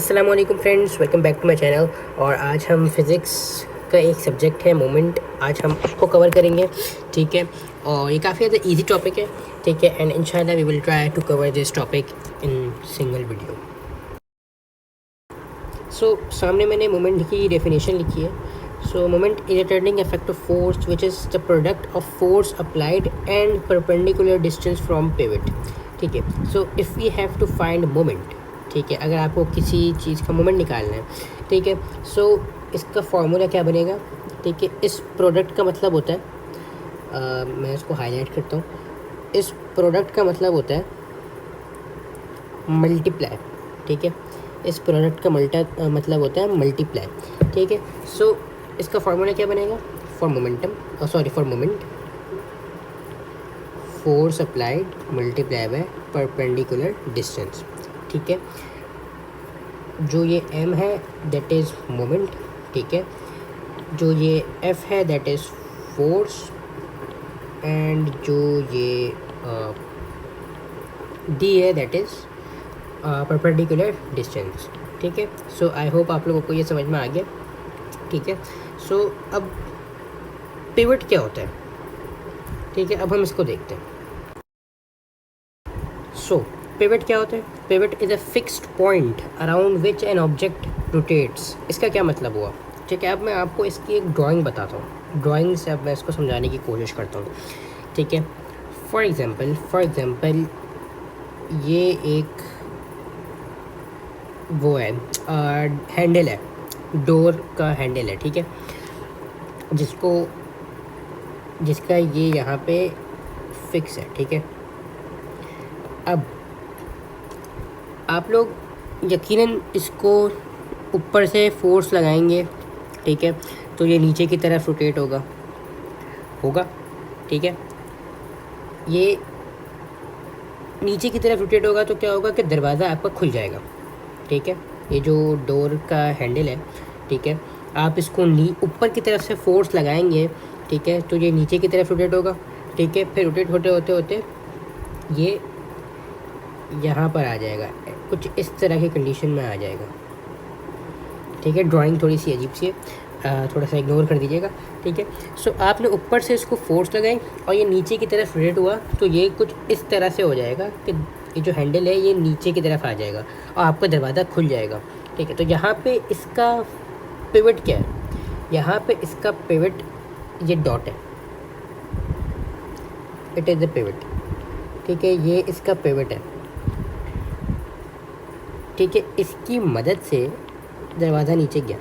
अस्सलाम वालेकुम friends, welcome back to my channel. और आज हम फिज़िक्स का एक सब्जेक्ट है मोमेंट, आज हम उसको कवर करेंगे। ठीक है, और ये काफ़ी ज़्यादा इजी टॉपिक है। ठीक है, एंड इंशाल्लाह we will try to cover this topic in single video. सामने मैंने मोमेंट की डेफिनेशन लिखी है। Moment is a turning effect of force which is the product of force applied and perpendicular distance from pivot. ठीक है, if we have to find moment, ठीक है, अगर आपको किसी चीज़ का मोमेंट निकालना है, ठीक है, इसका फार्मूला क्या बनेगा। ठीक है, इस प्रोडक्ट का मतलब होता है, मैं इसको हाईलाइट करता हूँ। इस प्रोडक्ट का मतलब होता है मल्टीप्लाई। ठीक है, इस प्रोडक्ट का मतलब होता है मल्टीप्लाई। ठीक है, इसका फार्मूला क्या बनेगा for momentum, for moment, force applied multiply by perpendicular distance. ठीक है, जो ये m है दैट इज़ मोमेंट। ठीक है, जो ये f है दैट इज़ फोर्स, एंड जो ये d है दैट इज़ परपेंडिकुलर डिस्टेंस। ठीक है, आई होप आप लोगों को ये समझ में आ गया। ठीक है, अब पिवट क्या होता है। ठीक है, अब हम इसको देखते हैं। पिवट क्या होता है। Pivot is a fixed point around which an object rotates. इसका क्या मतलब हुआ। ठीक है, अब मैं आपको इसकी एक ड्राइंग बताता हूँ। ड्राइंग से अब मैं इसको समझाने की कोशिश करता हूँ। ठीक है, फॉर एग्ज़ाम्पल ये एक वो है, हैंडल है, डोर का हैंडल है। ठीक है, जिसका ये यहाँ पे फिक्स है। ठीक है, अब आप लोग यकीनन इसको ऊपर से फोर्स लगाएंगे। ठीक है, तो ये नीचे की तरफ रोटेट होगा। ठीक है, ये नीचे की तरफ रोटेट होगा तो क्या होगा कि दरवाज़ा आपका खुल जाएगा। ठीक है, ये जो डोर का हैंडल है, ठीक है, आप इसको ऊपर की तरफ से फोर्स लगाएंगे। ठीक है, तो ये नीचे की तरफ रोटेट होगा। ठीक है, फिर रोटेट होते होते ये यहाँ पर आ जाएगा, कुछ इस तरह की कंडीशन में आ जाएगा। ठीक है, ड्राइंग थोड़ी सी अजीब सी है, थोड़ा सा इग्नोर कर दीजिएगा। ठीक है, आपने ऊपर से इसको फोर्स लगाई और ये नीचे की तरफ रोटेट हुआ तो ये कुछ इस तरह से हो जाएगा कि ये जो हैंडल है ये नीचे की तरफ आ जाएगा और आपका दरवाज़ा खुल जाएगा। ठीक है, तो यहाँ पे इसका पिवट क्या है। यहाँ पे इसका पिवट ये डॉट है, इट इज़ द पिवट। ठीक है, ये इसका पिवट है। ठीक है, इसकी मदद से दरवाज़ा नीचे गया।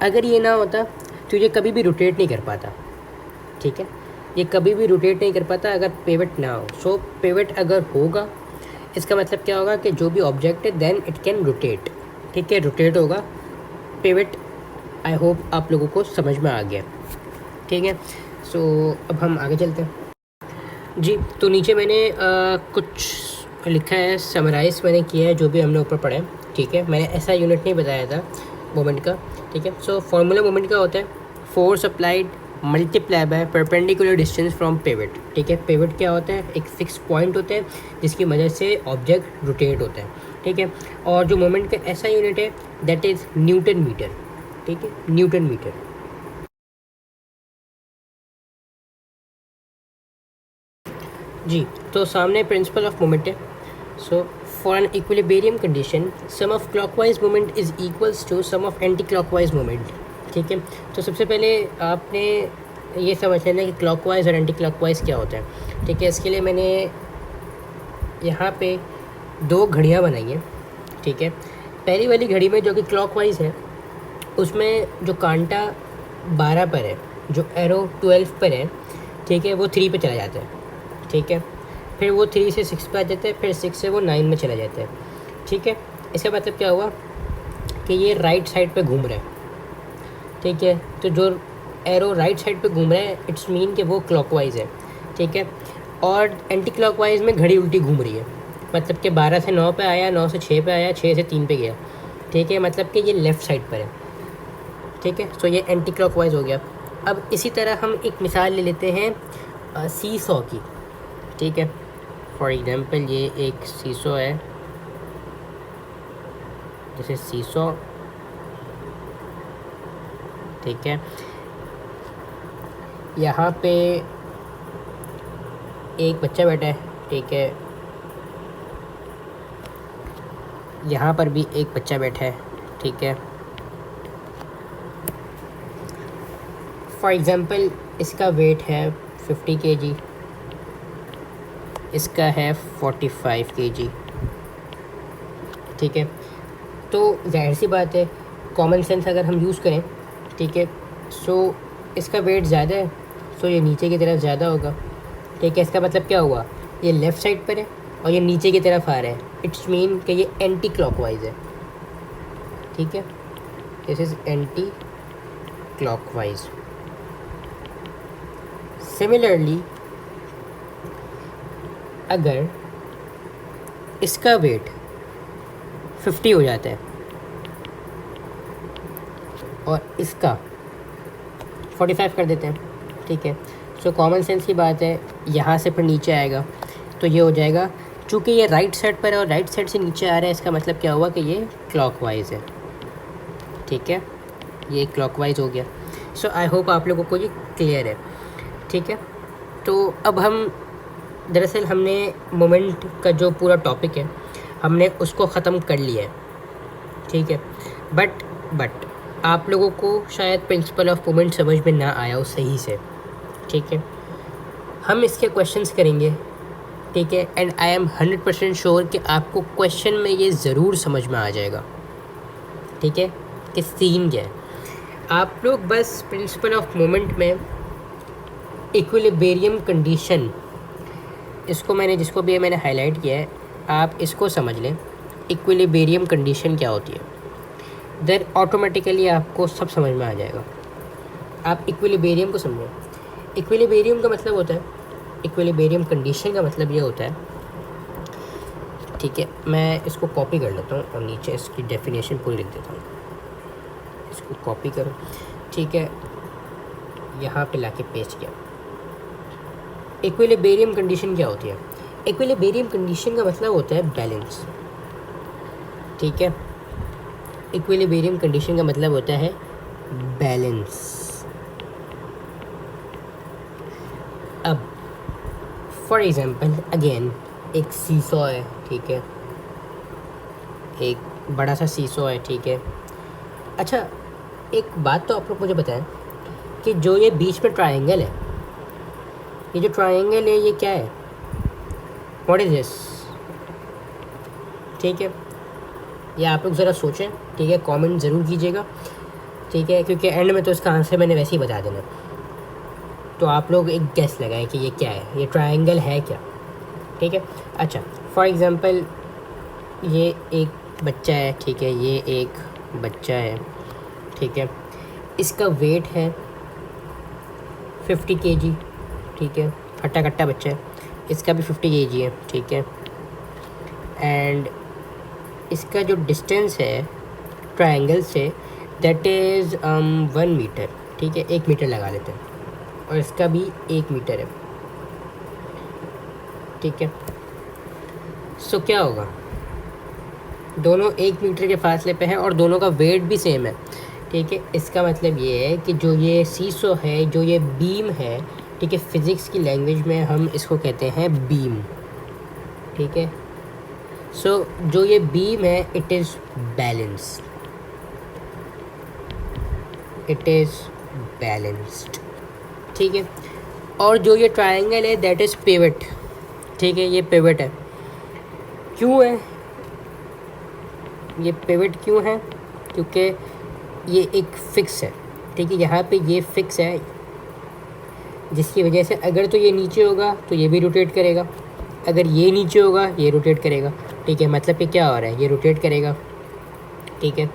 अगर ये ना होता तो ये कभी भी रोटेट नहीं कर पाता। ठीक है, ये कभी भी रोटेट नहीं कर पाता अगर पिवट ना हो। पिवट अगर होगा इसका मतलब क्या होगा कि जो भी ऑब्जेक्ट है देन इट कैन रोटेट। ठीक है, रोटेट होगा पिवट। आई होप आप लोगों को समझ में आ गया। ठीक है, अब हम आगे चलते हैं। जी, तो नीचे मैंने कुछ लिखा है, समराइज़ मैंने किया है जो भी हमने ऊपर पढ़ा है। ठीक है, मैंने ऐसा यूनिट नहीं बताया था मोमेंट का। ठीक है, फॉर्मूला मोमेंट का होता है force applied multiply by perpendicular distance from pivot. ठीक है, पिवट क्या होता है, एक फिक्स पॉइंट होता है जिसकी मदद से ऑब्जेक्ट रोटेट होता है। ठीक है, और जो मोमेंट का ऐसा यूनिट है दैट इज़ न्यूटन मीटर। ठीक है, न्यूटन मीटर। जी, तो सामने प्रिंसिपल ऑफ मोमेंट है। For an equilibrium condition sum of clockwise moment is equals to sum of anti clockwise moment. ठीक है, तो सबसे पहले आपने ये समझ लेना कि क्लॉकवाइज और एंटी क्लॉकवाइज क्या होता है। ठीक है, इसके लिए मैंने यहाँ पे दो घड़ियाँ बनाई हैं। ठीक है, पहली वाली घड़ी में जो कि क्लॉकवाइज है उसमें जो कांटा 12 पर है, जो एरो 12 पर है, ठीक है, वो 3 पे चला जाता है। ठीक है, फिर वो 3 से 6 पे आ जाता है, फिर 6 से वो 9 में चला जाता है। ठीक है, इसका मतलब क्या हुआ कि ये राइट साइड पे घूम रहा है। ठीक है, तो जो एरो राइट साइड पे घूम रहा है इट्स मीन कि वो क्लॉकवाइज है। ठीक है, और एंटी क्लॉकवाइज में घड़ी उल्टी घूम रही है, मतलब कि 12 से 9 पे आया, 9 से 6 पे आया, 6 से 3 पे गया। ठीक है, मतलब कि ये लेफ़्ट साइड पर है। ठीक है, ये एंटी क्लॉकवाइज हो गया। अब इसी तरह हम एक मिसाल ले लेते हैं सी सॉ की। ठीक है, फॉर एग्ज़ाम्पल ये एक सीसो है, दिस इज सीसॉ, ठीक है। यहाँ पे एक बच्चा बैठा है, ठीक है। यहाँ पर भी एक बच्चा बैठा है, ठीक है। फॉर एग्ज़ाम्पल इसका वेट है 50 kg, इसका है 45 kg, ठीक है। तो जाहिर सी बात है, कॉमन सेंस अगर हम यूज़ करें, ठीक है, सो इसका वेट ज़्यादा है, सो ये नीचे की तरफ ज़्यादा होगा, ठीक है। इसका मतलब क्या हुआ, ये लेफ़्ट साइड पर है और ये नीचे की तरफ आ रहा है, इट्स मीन कि ये एंटी क्लॉकवाइज है, ठीक है। This is anti clockwise. Similarly अगर इसका वेट 50 हो जाता है और इसका 45 कर देते हैं, ठीक है, सो कॉमन सेंस की बात है, यहाँ से फिर नीचे आएगा तो ये हो जाएगा, चूँकि ये राइट साइड पर है और राइट साइड से नीचे आ रहा है, इसका मतलब क्या हुआ कि ये क्लॉकवाइज है, ठीक है, ये क्लॉकवाइज हो गया। सो आई होप आप लोगों को ये क्लियर है, ठीक है। तो अब हम दरअसल हमने मोमेंट का जो पूरा टॉपिक है हमने उसको ख़त्म कर लिया है, ठीक है। बट आप लोगों को शायद प्रिंसिपल ऑफ मोमेंट समझ में ना आया हो सही से, ठीक है। हम इसके क्वेश्चंस करेंगे, ठीक है, एंड आई एम 100% श्योर कि आपको क्वेश्चन में ये ज़रूर समझ में आ जाएगा, ठीक है, कि सीन क्या है। आप लोग बस प्रिंसिपल ऑफ मोमेंट में इक्विलिब्रियम कंडीशन, इसको जिसको भी मैंने हाईलाइट किया है, आप इसको समझ लें, इक्विलिब्रियम कंडीशन क्या होती है, देन ऑटोमेटिकली आपको सब समझ में आ जाएगा। आप इक्विलिब्रियम को समझें। इक्विलिब्रियम का मतलब होता है, इक्विलिब्रियम कंडीशन का मतलब ये होता है, ठीक है, मैं इसको कॉपी कर लेता हूँ और नीचे इसकी डेफिनेशन पूरी लिख देता हूँ। इसको कॉपी करो, ठीक है, यहाँ पे लाके पेस्ट किया। इक्विलिब्रियम कंडीशन क्या होती है? इक्विलिब्रियम कंडीशन का मतलब होता है बैलेंस, ठीक है। इक्विलिब्रियम कंडीशन का मतलब होता है बैलेंस। अब फॉर एग्जांपल अगेन एक सीसॉ है, ठीक है, एक बड़ा सा सीसॉ है, ठीक है। अच्छा, एक बात तो आप लोग मुझे बताएं कि जो ये बीच में ट्रायंगल है, ये जो ट्रायंगल है ये क्या है? What is this? ठीक है, ये आप लोग ज़रा सोचें, ठीक है, कमेंट ज़रूर कीजिएगा, ठीक है, क्योंकि एंड में तो इसका आंसर मैंने वैसे ही बता देना, तो आप लोग एक गेस लगाएं कि ये क्या है, ये ट्रायंगल है क्या, ठीक है। अच्छा, फॉर एग्ज़ाम्पल ये एक बच्चा है, ठीक है, ये एक बच्चा है, ठीक है, इसका वेट है 50 kg, ठीक है, हट्टा कट्टा बच्चा है, इसका भी 50 kg है, ठीक है, एंड इसका जो डिस्टेंस है triangle say that is 1 metre, ठीक है, 1 मीटर लगा लेते हैं, और इसका भी 1 मीटर है, ठीक है। सो क्या होगा, दोनों 1 मीटर के फासले पे हैं और दोनों का वेट भी सेम है, ठीक है। इसका मतलब ये है कि जो ये सीसो है, जो ये बीम है, ठीक है, फिज़िक्स की लैंग्वेज में हम इसको कहते हैं बीम, ठीक है। सो जो ये बीम है it is balanced, it is balanced, ठीक है। और जो ये ट्रायंगल है दैट इज़ पिवट, ठीक है, ये पिवट है। क्यों है ये पिवट? क्यों है? क्योंकि ये एक फ़िक्स है, ठीक है, यहाँ पे ये फ़िक्स है, जिसकी वजह से अगर तो ये नीचे होगा तो ये भी रोटेट करेगा, अगर ये नीचे होगा ये रोटेट करेगा, ठीक है। मतलब कि क्या हो रहा है, ये रोटेट करेगा, ठीक है।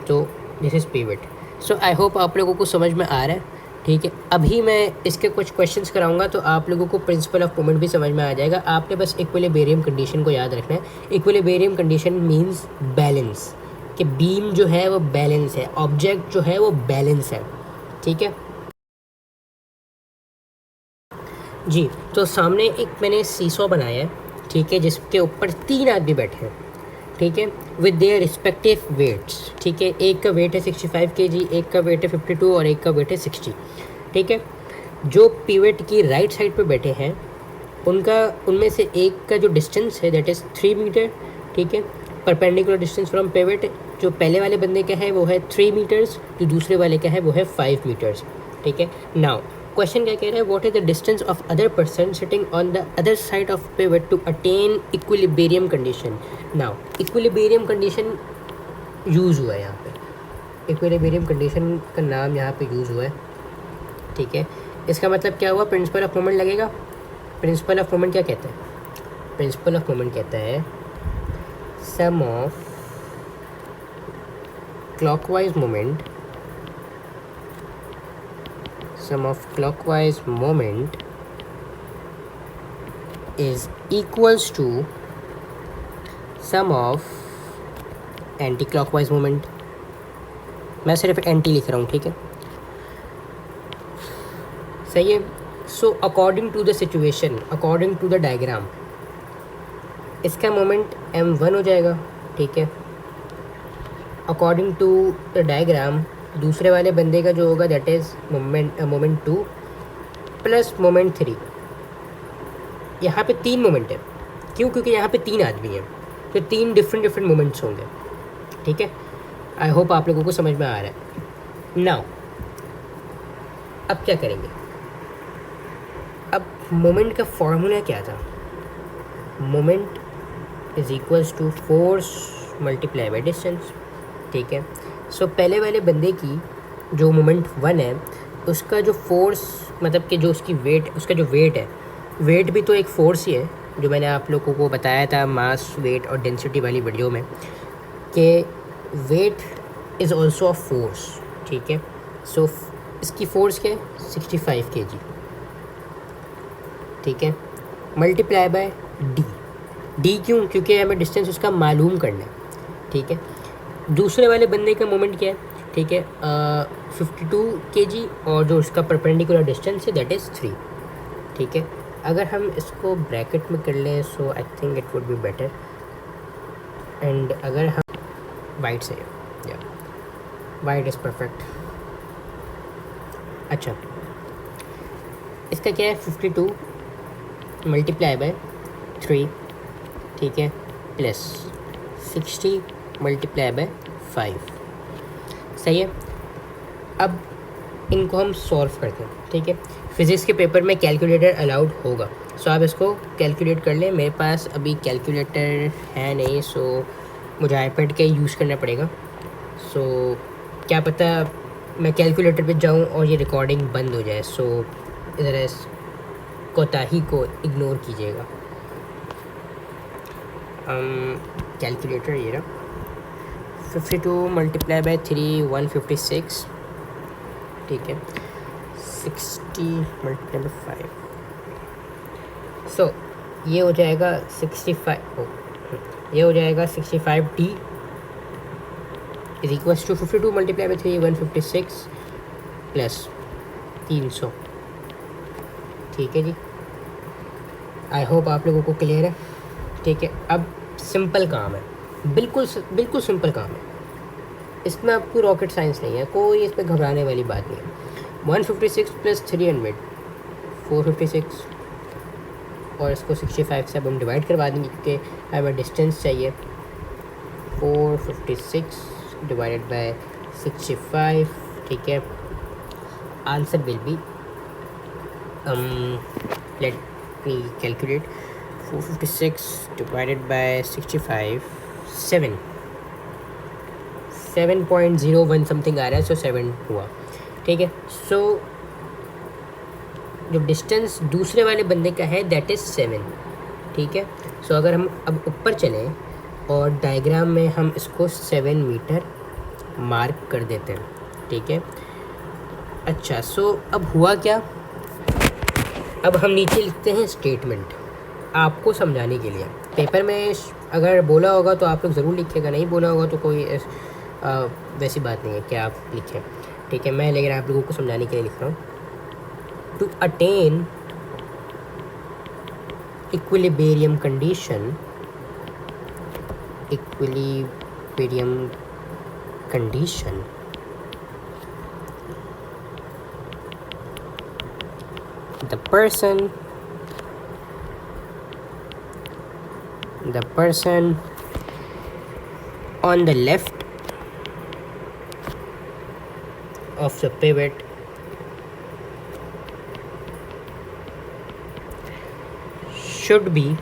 तो this is pivot. So I hope आप लोगों को समझ में आ रहा है, ठीक है। अभी मैं इसके कुछ क्वेश्चंस कराऊंगा तो आप लोगों को प्रिंसिपल ऑफ मोमेंट भी समझ में आ जाएगा। आपने बस इक्विलिब्रियम कंडीशन को याद रखना है। इक्विलिब्रियम कंडीशन मींस बैलेंस, कि बीम जो है वो बैलेंस है, ऑब्जेक्ट जो है वो बैलेंस है, ठीक है जी। तो सामने एक मैंने सीसॉ बनाया है, ठीक है, जिसके ऊपर 3 आदमी बैठे हैं, ठीक है, विद देयर रिस्पेक्टिव वेट्स, ठीक है। एक का वेट है 65 kg, एक का वेट है 52 और एक का वेट है 60, ठीक है। जो पिवट की राइट साइड पे बैठे हैं उनमें से एक का जो डिस्टेंस है दैट इज़ 3 मीटर, ठीक है। परपेंडिकुलर डिस्टेंस फ्रॉम पिवट जो पहले वाले बंदे का है वो है 3 मीटर्स, जो दूसरे वाले का है वो है 5 मीटर्स, ठीक है। नाउ क्वेश्चन क्या कह रहा है, what is the distance of other person sitting on the other side of pivot to attain equilibrium condition. Now equilibrium condition use हुआ है यहाँ पे, इक्विलिब्रियम कंडीशन का नाम यहाँ पे यूज़ हुआ है, ठीक है। इसका मतलब क्या हुआ, प्रिंसिपल ऑफ मोमेंट लगेगा। प्रिंसिपल ऑफ मोमेंट क्या कहता है, प्रिंसिपल ऑफ मोमेंट कहता है sum of clockwise moment, sum of clockwise moment is equals to sum of anti clockwise moment. मैं सिर्फ एंटी लिख रहा हूँ, ठीक है, सही है। So according to the situation, according to the diagram, इसका मोमेंट m1 हो जाएगा, ठीक है। अकॉर्डिंग टू द डायग्राम दूसरे वाले बंदे का जो होगा that is moment 2 plus moment 3। यहाँ पे 3 मोमेंट है, क्यों, क्योंकि यहाँ पे 3 आदमी हैं, तो 3 डिफरेंट मोमेंट्स होंगे, ठीक है। आई होप आप लोगों को समझ में आ रहा है। नाउ अब क्या करेंगे, अब मोमेंट का फॉर्मूला क्या था, moment is equals to force multiply by distance, ठीक है। सो पहले वाले बंदे की जो मोमेंट 1 है उसका जो फोर्स, मतलब कि जो उसकी वेट, उसका जो वेट है, वेट भी तो एक फोर्स ही है, जो मैंने आप लोगों को बताया था मास, वेट और डेंसिटी वाली वीडियो में, कि weight is also a force, ठीक है। सो इसकी फोर्स क्या है 65 kg, ठीक है, मल्टीप्लाई बाय डी क्यों, क्योंकि हमें डिस्टेंस उसका मालूम करना है, ठीक है। दूसरे वाले बंदे का मोमेंट क्या है, ठीक है, 52 kg और जो उसका परपेंडिकुलर डिस्टेंस है दैट इज़ 3, ठीक है। अगर हम इसको ब्रैकेट में कर लें so I think it would be better, and अगर हम वाइट से, या वाइट इज़ परफेक्ट। अच्छा, इसका क्या है 52 मल्टीप्लाई बाय 3, ठीक है, प्लस 60 मल्टीप्लाई बाय 5, सही है। अब इनको हम सॉल्व करते हैं, ठीक है। फिज़िक्स के पेपर में कैलकुलेटर अलाउड होगा, सो आप इसको कैलकुलेट कर लें। मेरे पास अभी कैलकुलेटर है नहीं, सो मुझे आईपैड का यूज़ करना पड़ेगा। सो क्या पता मैं कैलकुलेटर पे जाऊं और ये रिकॉर्डिंग बंद हो जाए, सो ज़रा इस कोताही को इग्नोर कीजिएगा। कैलकुलेटर ये रहा, 52 मल्टीप्लाई बाय 3 156, ठीक है, 60 मल्टीप्लाई बाय 5, सो ये हो जाएगा 65, ये हो जाएगा 65D is equals to 52 multiply by 3 156 plus 300, ठीक है जी। आई होप आप लोगों को क्लियर है, ठीक है। अब सिंपल काम है, बिल्कुल सिंपल काम है, इसमें आपको रॉकेट साइंस नहीं है, कोई इसमें घबराने वाली बात नहीं है। 156 प्लस 300 456, और इसको 65 से अब हम डिवाइड करवा देंगे क्योंकि हमें डिस्टेंस चाहिए। 456 डिवाइडेड बाय 65, ठीक है। Answer will be, let me calculate, 456 divided by 65, 7.01 something आ रहा है, सो 7 हुआ, ठीक है। सो जो डिस्टेंस दूसरे वाले बंदे का है दैट इज़ 7, ठीक है। सो अगर हम अब ऊपर चलें और डायग्राम में हम इसको 7 मीटर मार्क कर देते हैं, ठीक है। अच्छा, सो अब हुआ क्या, अब हम नीचे लिखते हैं स्टेटमेंट आपको समझाने के लिए। पेपर में अगर बोला होगा तो आप लोग ज़रूर लिखिएगा, नहीं बोला होगा तो कोई वैसी बात नहीं है कि आप लिखें, ठीक है। मैं लेकिन आप लोगों को समझाने के लिए लिख रहा हूँ। To attain equilibrium condition equilibrium condition, the person on the left of the pivot should be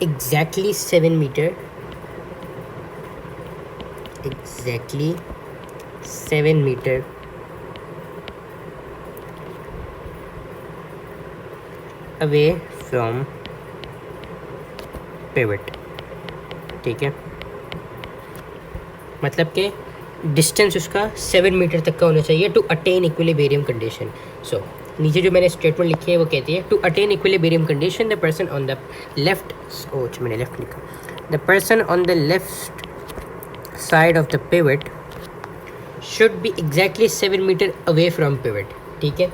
exactly 7 meter away from pivot. ठीक है, मतलब कि डिस्टेंस उसका 7 मीटर तक का होना चाहिए to attain equilibrium condition. So नीचे जो मैंने स्टेटमेंट लिखी है वो कहती है to attain equilibrium condition the person on the left, मैंने लेफ्ट लिखा, the person on the left side of the pivot should be exactly 7 metre away from pivot. ठीक है,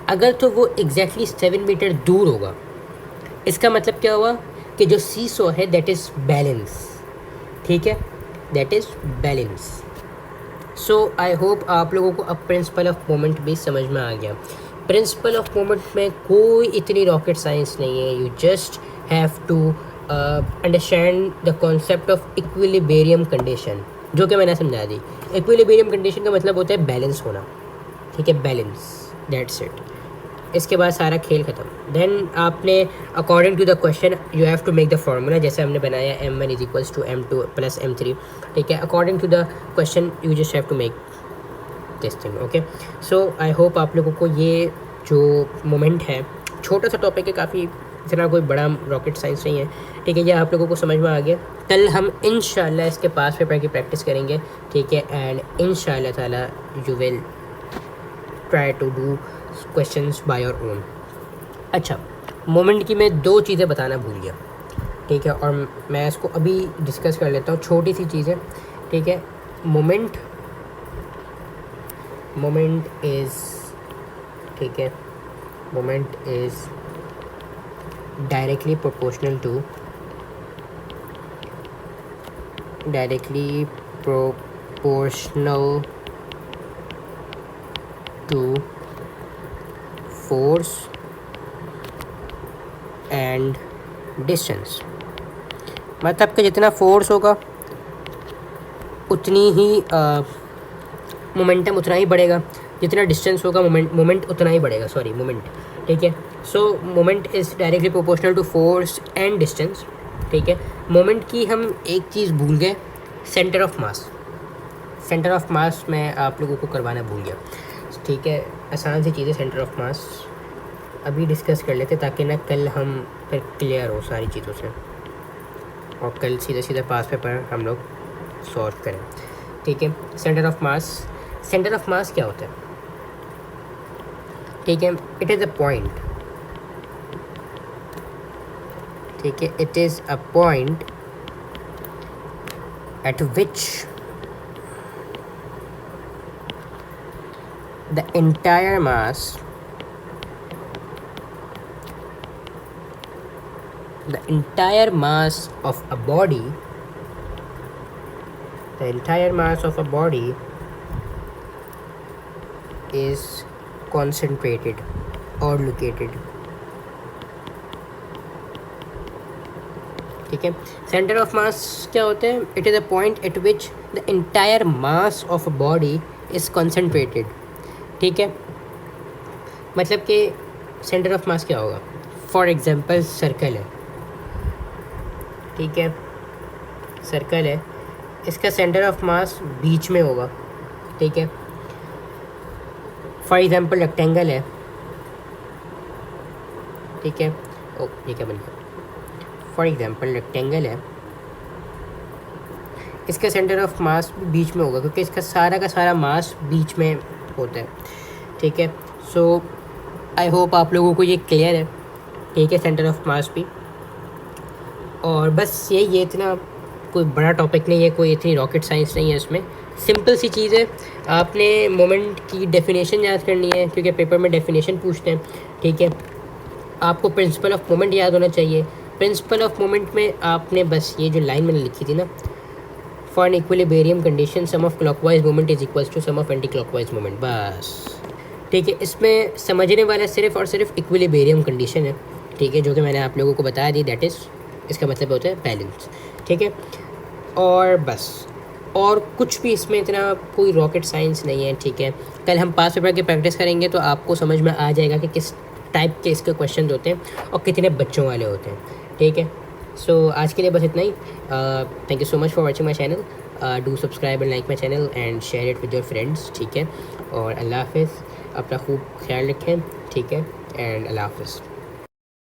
अगर तो वो एग्जैक्टली 7 मीटर दूर होगा, इसका मतलब क्या हुआ कि जो सीसॉ है दैट इज़ बैलेंस. ठीक है, that is balance. So I hope आप लोगों को अब प्रिंसिपल ऑफ मोमेंट भी समझ में आ गया. प्रिंसिपल ऑफ मोमेंट में कोई इतनी रॉकेट साइंस नहीं है. You just have to understand the concept of equilibrium condition, जो कि मैंने समझा दी. इक्विलिब्रियम कंडीशन का मतलब होता है बैलेंस होना. ठीक है, बैलेंस, दैट्स इट. इसके बाद सारा खेल ख़त्म. देन आपने according to the question you have to make the formula, जैसे हमने बनाया m1 is equals to m2 plus m3. ठीक है, according to the question you just have to make this thing. Okay, so I hope आप लोगों को ये जो मोमेंट है, छोटा सा टॉपिक है, काफ़ी इतना कोई बड़ा रॉकेट साइंस नहीं है. ठीक है, ये आप लोगों को समझ में आ गया. कल हम इंशाल्लाह इसके पास पेपर की प्रैक्टिस करेंगे. ठीक है, एंड इंशाल्लाह ताला you will try to do questions by your own. अच्छा, मोमेंट की मैं 2 चीज़ें बताना भूल गया. ठीक है, और मैं इसको अभी डिस्कस कर लेता हूँ. छोटी सी चीज़ें. ठीक है, मोमेंट इज़, ठीक है, moment is directly proportional to force and distance. मतलब कि जितना फोर्स होगा उतनी ही मोमेंटम उतना ही बढ़ेगा, जितना डिस्टेंस होगा मोमेंट उतना ही बढ़ेगा. मोमेंट. ठीक है, so moment is directly proportional to force and distance. ठीक है, मोमेंट की हम एक चीज़ भूल गए, सेंटर ऑफ मास मैं आप लोगों को करवाना भूल गया. ठीक है, आसान सी चीज़ें, सेंटर ऑफ मास अभी डिस्कस कर लेते ताकि ना कल हम फिर क्लियर हो सारी चीज़ों से, और कल सीधा पास पेपर हम लोग सॉल्व करें. ठीक है, सेंटर ऑफ मास क्या होता है? ठीक है, इट इज़ अ पॉइंट. ठीक है, it is a point eight which the entire mass of a body is concentrated or located. ठीक है, सेंटर ऑफ मास क्या होता है? It is a point eight which the entire mass of a body is concentrated. ठीक है, मतलब कि centre of mass क्या होगा? फॉर एग्जांपल सर्कल है. ठीक है, सर्कल है, इसका सेंटर ऑफ मास बीच में होगा. ठीक है, फॉर एग्जांपल रेक्टेंगल है. ठीक है, ओ ये क्या बन गया? फॉर एग्जांपल रेक्टेंगल है, इसका सेंटर ऑफ मास बीच में होगा क्योंकि इसका सारा का सारा मास बीच में होता है. ठीक है, सो आई होप आप लोगों को ये क्लियर है. ठीक है, सेंटर ऑफ मास भी. और बस ये इतना कोई बड़ा टॉपिक नहीं है, कोई इतनी रॉकेट साइंस नहीं है इसमें. सिंपल सी चीज़ है, आपने मोमेंट की डेफिनेशन याद करनी है क्योंकि पेपर में डेफिनेशन पूछते हैं. ठीक है, आपको प्रिंसिपल ऑफ मोमेंट याद होना चाहिए। प्रिंसिपल ऑफ मोमेंट में आपने बस ये जो लाइन मैंने लिखी थी ना, for an equilibrium condition sum of clockwise moment is equals to sum of anti clockwise moment, बस। ठीक है, इसमें समझने वाला सिर्फ और सिर्फ इक्विलिब्रियम कंडीशन है, ठीक है, जो कि मैंने आप लोगों को बताया दी, दैट इज़ इसका मतलब होता है बैलेंस। ठीक है, और बस, और कुछ भी इसमें इतना कोई रॉकेट साइंस नहीं है। ठीक है, कल हम पास पेपर की प्रैक्टिस करेंगे तो आपको समझ में आ जाएगा कि किस टाइप के इसके क्वेश्चन होते हैं और कितने बच्चों वाले होते हैं। ठीक है, सो आज के लिए बस इतना ही। Thank you so much for watching my channel. Do subscribe and like my channel and share it with your friends. ठीक है, और अल्लाह हाफिज़, अपना खूब ख्याल रखें। ठीक है, एंड अल्लाह हाफिज़।